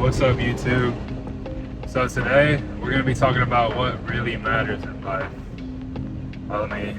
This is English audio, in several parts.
What's up, YouTube? So today we're gonna be talking about what really matters in life. Let me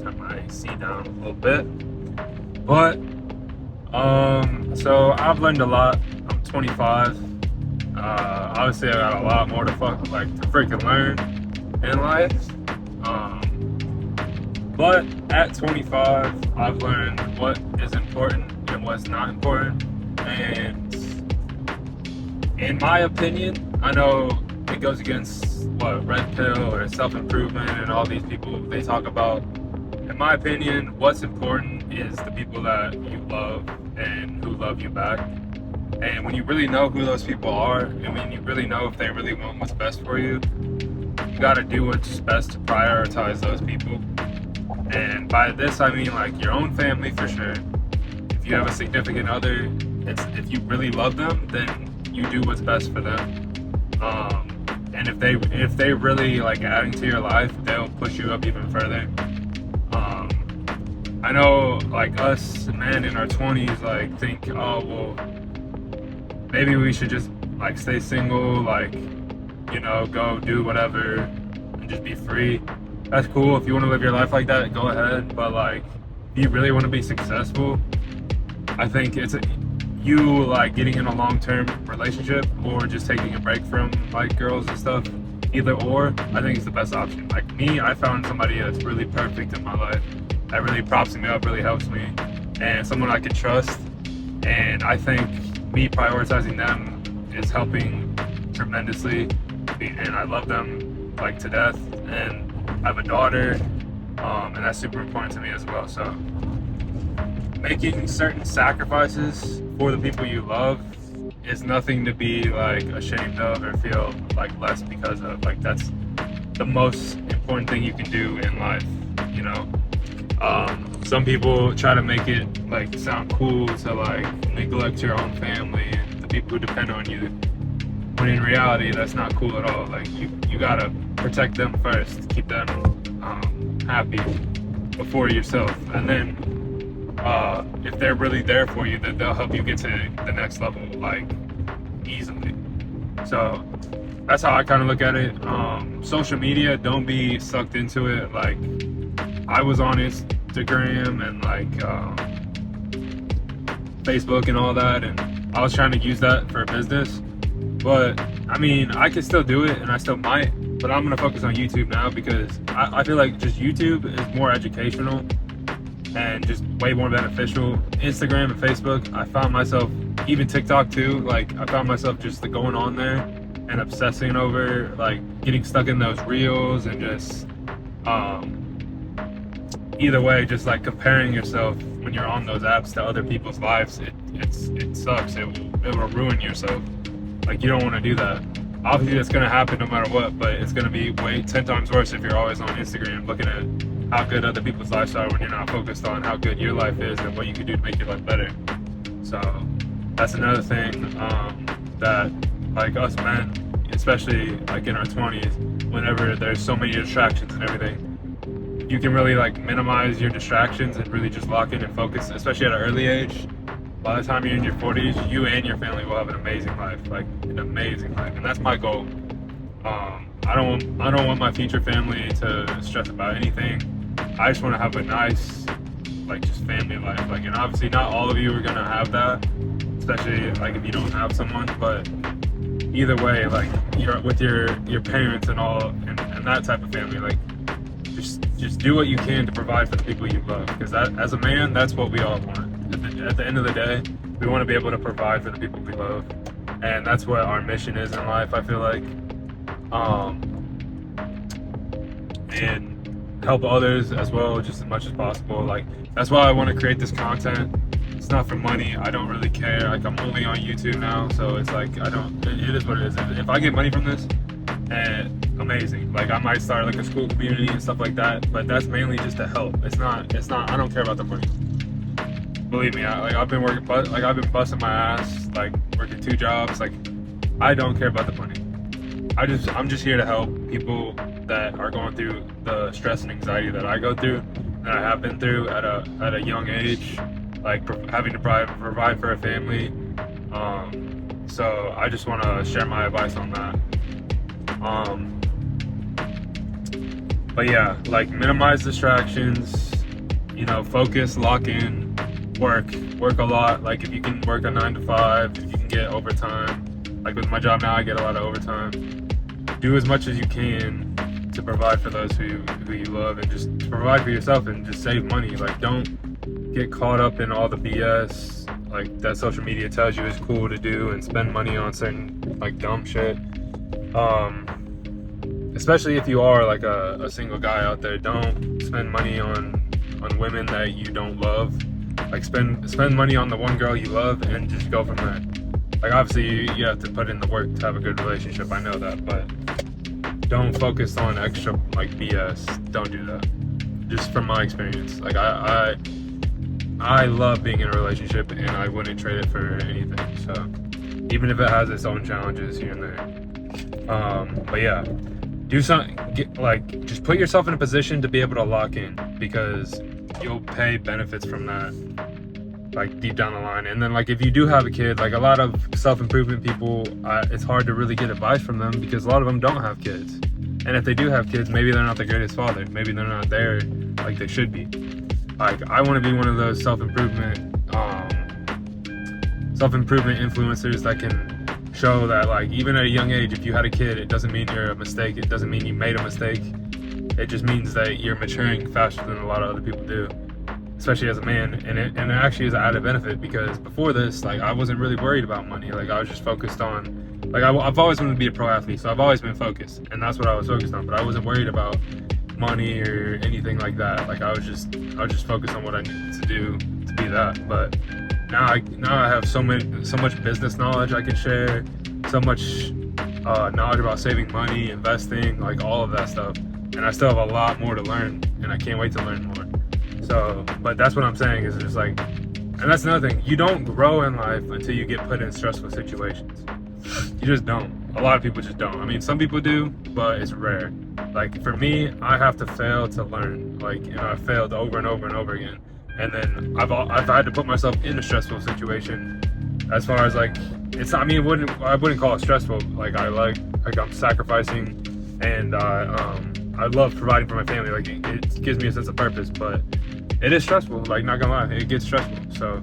turn my seat down a little bit. But so I've learned a lot. I'm 25. Obviously, I got a lot more to freaking learn in life. But at 25, I've learned what is important and what's not important, and in my opinion, I know it goes against what red pill or self-improvement and all these people they talk about. In my opinion, what's important is the people that you love and who love you back. And when you really know who those people are, and when you really know if they really want what's best for you, you gotta do what's best to prioritize those people. And by this, I mean like your own family for sure. If you have a significant other, if you really love them, then you do what's best for them. And if they really like adding to your life, they'll push you up even further. I know like us men in our 20s like think, oh well, maybe we should just like stay single, like, you know, go do whatever and just be free. That's cool. If you want to live your life like that, go ahead. But like, if you really want to be successful, I think it's you like getting in a long-term relationship or just taking a break from like girls and stuff. Either or, I think it's the best option. Like me, I found somebody that's really perfect in my life, that really props me up, really helps me, and someone I can trust. And I think me prioritizing them is helping tremendously. And I love them like to death. And I have a daughter, and that's super important to me as well. So making certain sacrifices for the people you love is nothing to be like ashamed of or feel like less because of. Like that's the most important thing you can do in life, you know. Some people try to make it like sound cool to like neglect your own family and the people who depend on you, when in reality that's not cool at all. Like you gotta protect them first, keep them happy before yourself, and then if they're really there for you, then they'll help you get to the next level like easily. So that's how I kind of look at it. Social media, don't be sucked into it. Like I was on Instagram and like Facebook and all that, and I was trying to use that for a business. But I mean, I can still do it, and I still might. But I'm gonna focus on YouTube now because I feel like just YouTube is more educational and just way more beneficial. Instagram and Facebook, I found myself, even TikTok too, like I found myself just going on there and obsessing over like getting stuck in those reels and just either way, just like comparing yourself when you're on those apps to other people's lives. It sucks. It will ruin yourself. Like you don't want to do that. Obviously that's gonna happen no matter what, but it's gonna be 10 times worse if you're always on Instagram looking at how good other people's lives are when you're not focused on how good your life is and what you can do to make your life better. So that's another thing that like us men, especially like in our 20s, whenever there's so many distractions and everything, you can really like minimize your distractions and really just lock in and focus, especially at an early age. By the time you're in your 40s, you and your family will have an amazing life, like an amazing life, and that's my goal. I don't want my future family to stress about anything. I just want to have a nice, like, just family life. Like, and obviously not all of you are gonna have that, especially like if you don't have someone. But either way, like you're with your parents and all, and that type of family, like just do what you can to provide for the people you love. Because that, as a man, that's what we all want. At the end of the day, we want to be able to provide for the people we love, and that's what our mission is in life. I feel like. And help others as well, just as much as possible. Like that's why I want to create this content. It's not for money. I don't really care. Like I'm only on YouTube now, so it's like it is what it is. If I get money from this, and amazing. Like I might start like a school community and stuff like that, but that's mainly just to help. It's not. I don't care about the money. Believe me. I've been busting my ass, like working 2 jobs. Like I don't care about the money. I'm just here to help people that are going through the stress and anxiety that I go through, that I have been through at a young age, like having to provide for a family, So I just want to share my advice on that. But yeah, like minimize distractions, you know, focus, lock in, work a lot. Like if you can work a 9 to 5, if you can get overtime, like with my job now I get a lot of overtime. Do as much as you can to provide for those who you love, and just provide for yourself and just save money. Like don't get caught up in all the BS like that social media tells you is cool to do, and spend money on certain like dumb shit. Especially if you are like a single guy out there, don't spend money on women that you don't love. Like spend money on the one girl you love and just go from there. Like obviously you have to put in the work to have a good relationship, I know that, but don't focus on extra like BS. Don't do that. Just from my experience, like I love being in a relationship and I wouldn't trade it for anything. So even if it has its own challenges here and there. But yeah, do something, just put yourself in a position to be able to lock in, because you'll pay benefits from that like deep down the line. And then like if you do have a kid, like a lot of self-improvement people, it's hard to really get advice from them because a lot of them don't have kids. And if they do have kids, maybe they're not the greatest father, maybe they're not there like they should be. Like I want to be one of those self-improvement influencers that can show that like even at a young age, if you had a kid, it doesn't mean you're a mistake, it doesn't mean you made a mistake, it just means that you're maturing faster than a lot of other people do, especially as a man. And it actually is an added benefit, because before this, like I wasn't really worried about money. Like I was just focused on, like I've always wanted to be a pro athlete, so I've always been focused, and that's what I was focused on. But I wasn't worried about money or anything like that. Like I was just focused on what I needed to do to be that. But now I have so much business knowledge I can share, so much knowledge about saving money, investing, like all of that stuff. And I still have a lot more to learn, and I can't wait to learn more. So, but that's what I'm saying, is just like, and that's another thing, you don't grow in life until you get put in stressful situations. You just don't. A lot of people just don't. I mean, some people do, but it's rare. Like for me, I have to fail to learn. Like, you know, I've failed over and over and over again. And then I've had to put myself in a stressful situation. As far as like, it's, I mean, I wouldn't call it stressful. Like I'm sacrificing, and I love providing for my family. Like it gives me a sense of purpose, but it is stressful. Like not gonna lie, it gets stressful. So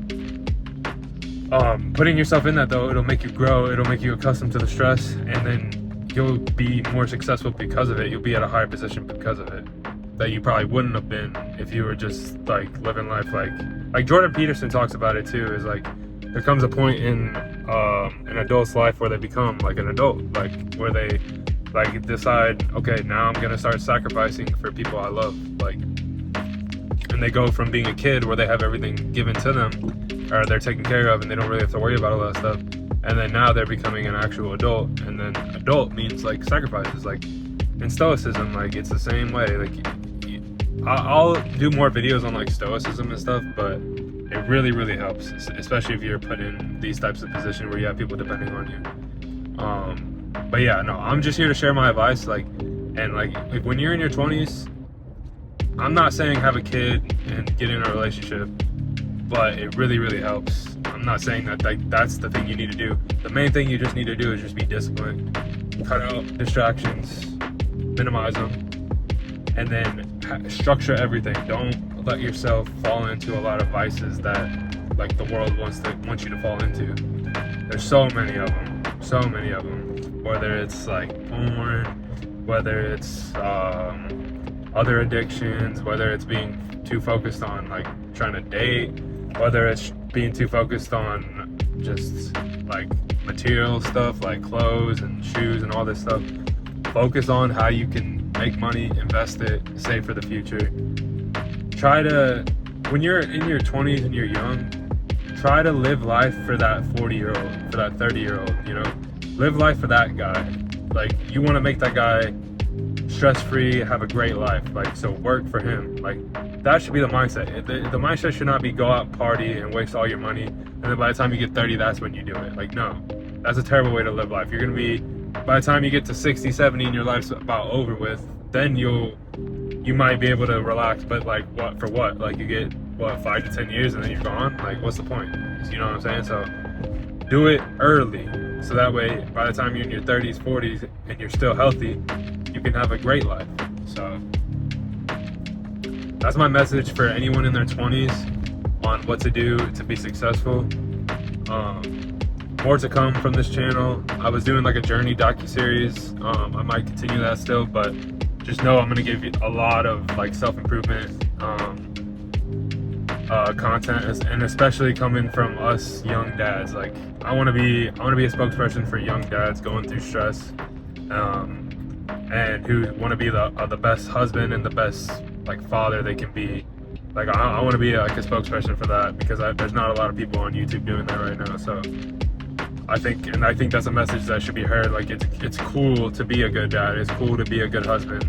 putting yourself in that though, it'll make you grow. It'll make you accustomed to the stress, and then you'll be more successful because of it. You'll be at a higher position because of it that you probably wouldn't have been if you were just like living life like Jordan Peterson talks about it too. Is like there comes a point in an adult's life where they become like an adult, like where they like decide, okay, now I'm gonna start sacrificing for people I love, like, and they go from being a kid where they have everything given to them, or they're taken care of and they don't really have to worry about all that stuff, and then now they're becoming an actual adult. And then adult means like sacrifices. Like in stoicism, like it's the same way. Like I'll do more videos on like stoicism and stuff, but it really helps, especially if you're put in these types of positions where you have people depending on you. But yeah, no, I'm just here to share my advice. Like when you're in your 20s, I'm not saying have a kid and get in a relationship, but it really helps. I'm not saying that like that's the thing you need to do. The main thing you just need to do is just be disciplined, cut out distractions, minimize them, and then structure everything. Don't let yourself fall into a lot of vices that like the world wants you to fall into. There's so many of them, whether it's like porn, whether it's other addictions, whether it's being too focused on like trying to date, whether it's being too focused on just like material stuff like clothes and shoes and all this stuff. Focus on how you can make money, invest it, save for the future. When you're in your 20s and you're young, try to live life for that 40-year-old, for that 30-year-old, you know? Live life for that guy. Like, you want to make that guy stress-free, have a great life. Like, so work for him. Like, that should be the mindset. The mindset should not be go out, party, and waste all your money, and then by the time you get 30, that's when you do it. Like, no. That's a terrible way to live life. You're going to be, by the time you get to 60, 70 and your life's about over with, then you might be able to relax, but like what for what? Like you get 5 to 10 years and then you're gone? Like what's the point? You know what I'm saying? So do it early. so that way by the time you're in your 30s, 40s, and you're still healthy, you can have a great life. So that's my message for anyone in their 20s on what to do to be successful. More to come from this channel. I was doing like a journey docuseries. I might continue that still, but just know I'm gonna give you a lot of like self-improvement content, and especially coming from us young dads. Like I want to be a spokesperson for young dads going through stress, and who want to be the best husband and the best like father they can be. Like I want to be like a spokesperson for that, because there's not a lot of people on YouTube doing that right now. So I think that's a message that should be heard. Like it's cool to be a good dad. It's cool to be a good husband,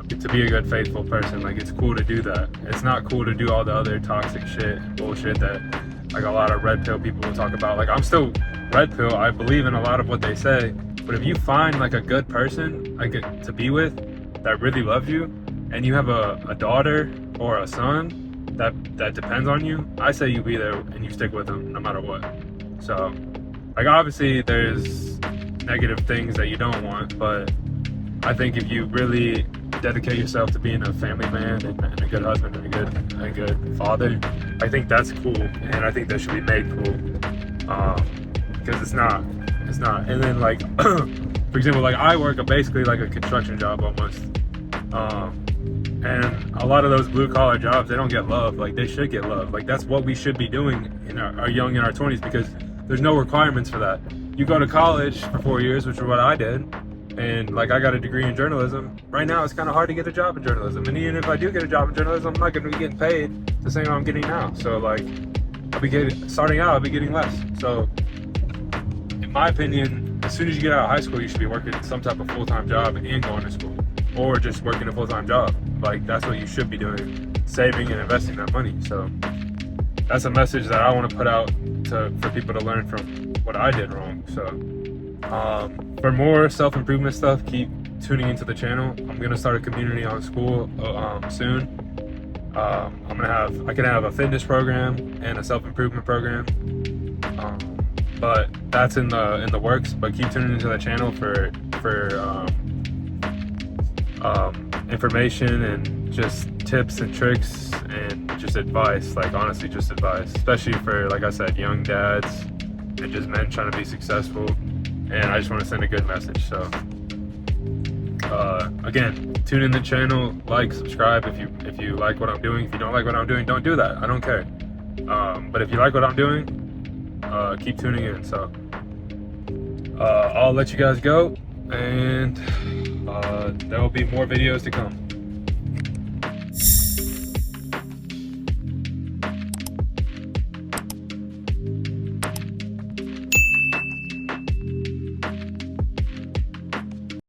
to be a good faithful person. Like it's cool to do that. It's not cool to do all the other toxic shit and bullshit that like a lot of red pill people will talk about. Like I'm still red pill. I believe in a lot of what they say, but if you find like a good person like to be with that really loves you, and you have a daughter or a son that depends on you, I say you be there and you stick with them no matter what. So like obviously there's negative things that you don't want, but I think if you really dedicate yourself to being a family man and a good husband and a good father, I think that's cool, and I think that should be made cool, because it's not. And then like for example, like I work basically like a construction job almost, and a lot of those blue collar jobs, they don't get love. Like they should get love. Like that's what we should be doing in our 20s, because there's no requirements for that. You go to college for 4 years, which is what I did, and like I got a degree in journalism. Right now it's kind of hard to get a job in journalism, and even if I do get a job in journalism, I'm not going to be getting paid the same I'm getting now. So like starting out, I'll be getting less. So in my opinion, as soon as you get out of high school, you should be working some type of full-time job and going to school, or just working a full-time job. Like that's what you should be doing, saving and investing that money. So that's a message that I want to put out for people to learn from what I did wrong. So for more self-improvement stuff, keep tuning into the channel. I'm gonna start a community on school soon. I can have a fitness program and a self-improvement program, but that's in the works. But keep tuning into the channel for information and just tips and tricks and just advice. Like honestly, just advice, especially for, like I said, young dads and just men trying to be successful. And I just want to send a good message. So again, tune in the channel, like, subscribe if you like what I'm doing. If you don't like what I'm doing, don't do that. I don't care. But if you like what I'm doing, keep tuning in. So I'll let you guys go, and there will be more videos to come.